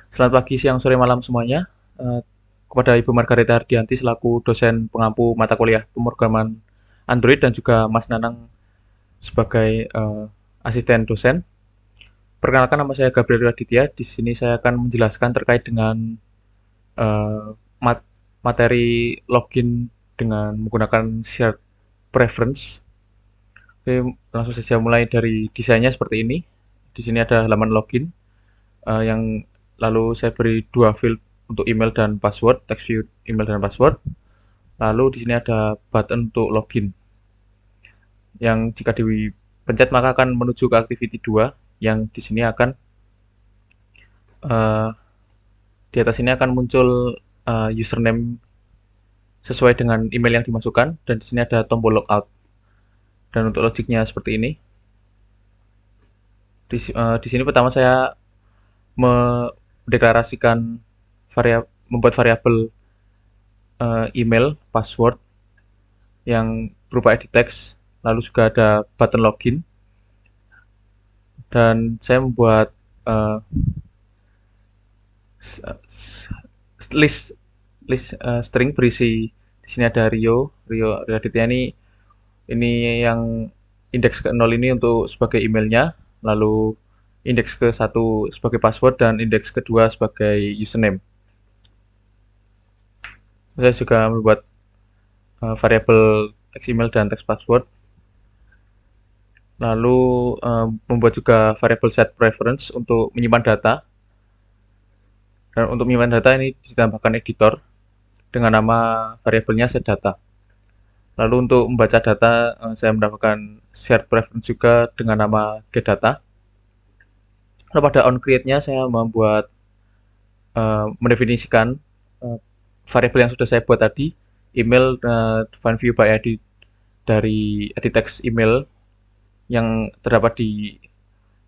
Selamat pagi, siang, sore, malam semuanya. Eh, Kepada Ibu Margareta Hardianti selaku dosen pengampu mata kuliah pemrograman Android dan juga Mas Nanang sebagai asisten dosen. Perkenalkan, nama saya Gabriel Raditya. Di sini saya akan menjelaskan terkait dengan eh, materi login dengan menggunakan shared preference. Oke, langsung saja mulai dari desainnya seperti ini. Di sini ada halaman login yang lalu saya beri dua field untuk email dan password, text view email dan password. Lalu di sini ada button untuk login yang jika dipencet maka akan menuju ke activity 2 yang di sini akan uh, di atas ini akan muncul username sesuai dengan email yang dimasukkan dan di sini ada tombol logout. Dan untuk logiknya seperti ini. Di sini pertama saya mendeklarasikan membuat variabel email, password yang berupa edit text, lalu juga ada button login, dan saya membuat list list string berisi di sini ada Rio Raditya ini yang indeks ke 0 ini untuk sebagai emailnya, lalu indeks ke 1 sebagai password dan indeks kedua sebagai username. Saya juga membuat variabel text email dan text password. Lalu membuat juga variabel set preference untuk menyimpan data. Dan untuk menyimpan data ini ditambahkan editor dengan nama variabelnya set data. Lalu untuk membaca data saya mendapatkan shared preference juga dengan nama get data. Lalu pada on create-nya saya membuat mendefinisikan variabel yang sudah saya buat tadi, email define view by ID dari edit text email yang terdapat di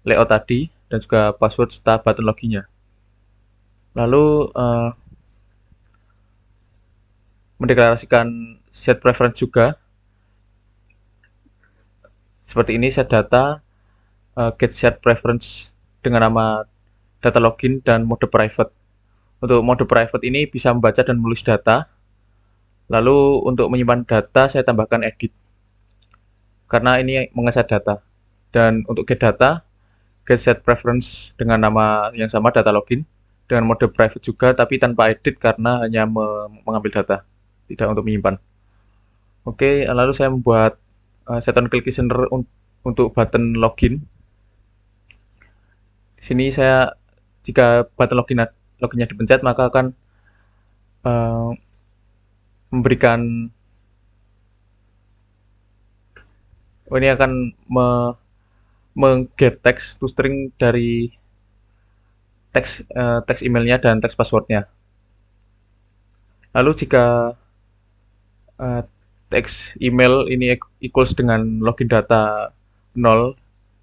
layout tadi dan juga password serta button loginnya. Lalu mendeklarasikan set preference juga seperti ini, set data get set preference dengan nama data login dan mode private. Untuk mode private ini bisa membaca dan menulis data. Lalu untuk menyimpan data saya tambahkan edit karena ini mengeset data. Dan untuk get data, get set preference dengan nama yang sama data login dengan mode private juga tapi tanpa edit karena hanya mengambil data, tidak untuk menyimpan. Oke, lalu saya membuat set on click listener untuk button login. Di sini saya jika button loginnya dipencet maka akan uh, memberikan ini akan mengget text to string dari teks emailnya dan teks passwordnya. Lalu jika uh, teks email ini equals dengan login data 0,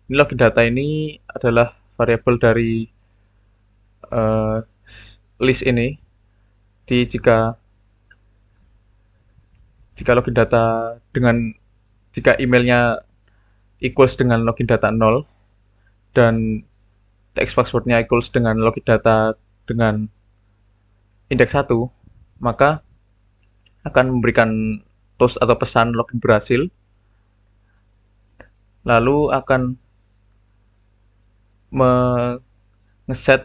ini login data ini adalah variabel dari uh, list ini. Di jika login data dengan jika emailnya equals dengan login data 0 dan teks passwordnya equals dengan login data dengan indeks 1, maka akan memberikan toast atau pesan login berhasil, lalu akan ngeset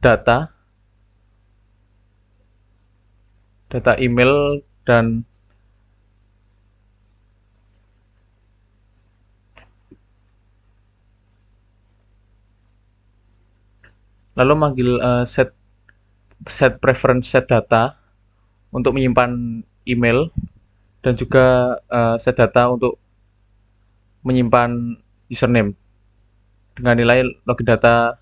data email dan lalu manggil set preference set data untuk menyimpan email dan juga set data untuk menyimpan username dengan nilai login data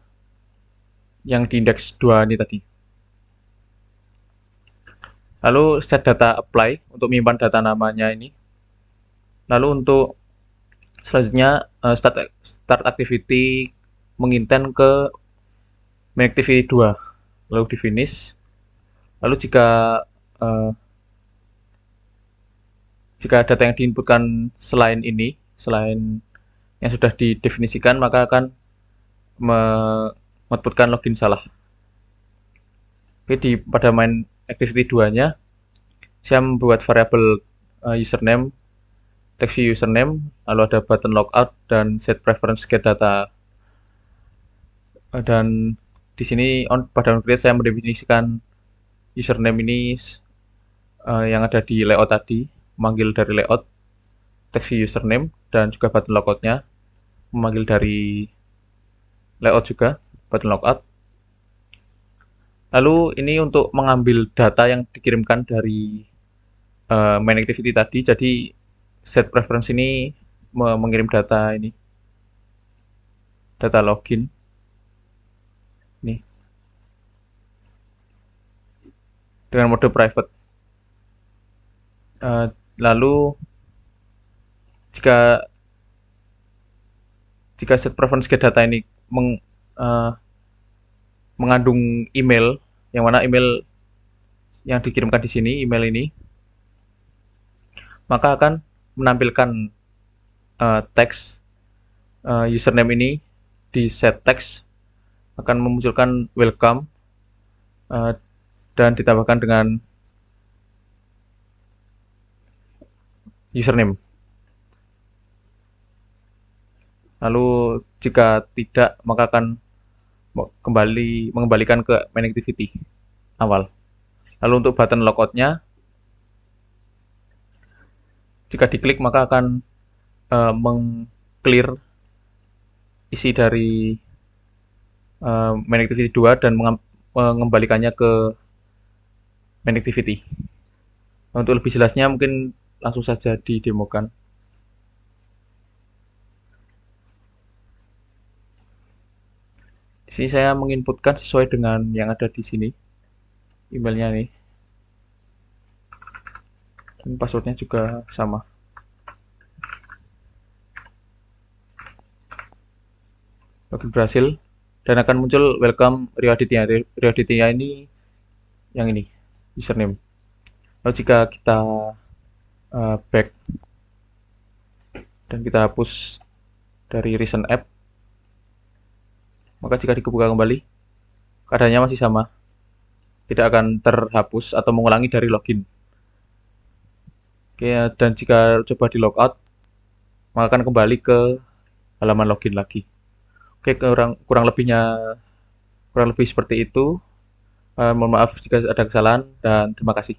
yang di indeks 2 ini tadi. Lalu set data apply untuk menyimpan data namanya ini. Lalu untuk selanjutnya start activity mengintent ke main activity 2. Lalu di finish. Lalu uh, jika data yang diinputkan selain ini, selain yang sudah didefinisikan, maka akan mengoutputkan login salah. Oke, pada main activity 2-nya saya membuat variabel username, text view username, lalu ada button logout dan set preference get data. Dan di sini pada on-create saya mendefinisikan username ini yang ada di layout tadi, memanggil dari layout text view username, dan juga button logoutnya memanggil dari layout juga, button logout. Lalu ini untuk mengambil data yang dikirimkan dari main activity tadi, jadi set preference ini mengirim data ini, data login nih dengan mode private. Lalu jika set preference get data ini mengandung email, yang mana email yang dikirimkan di sini, email ini, maka akan menampilkan teks username ini di set text, akan memunculkan welcome dan ditambahkan dengan username. Lalu jika tidak, maka akan mengembalikan ke main activity awal. Lalu untuk button logoutnya, jika diklik maka akan meng-clear isi dari main activity 2 dan mengembalikannya ke main activity. Untuk lebih jelasnya mungkin langsung saja didemokan. Di sini saya menginputkan sesuai dengan yang ada di sini, emailnya nih, dan passwordnya juga sama. Login berhasil dan akan muncul welcome Rio Aditya. Rio Aditya ini yang ini, username. Lalu jika kita back dan kita hapus dari recent app, maka jika dibuka kembali keadaannya masih sama, tidak akan terhapus atau mengulangi dari login. Oke, dan jika coba di logout, maka akan kembali ke halaman login lagi. Oke, kurang lebih seperti itu. Mohon maaf jika ada kesalahan dan terima kasih.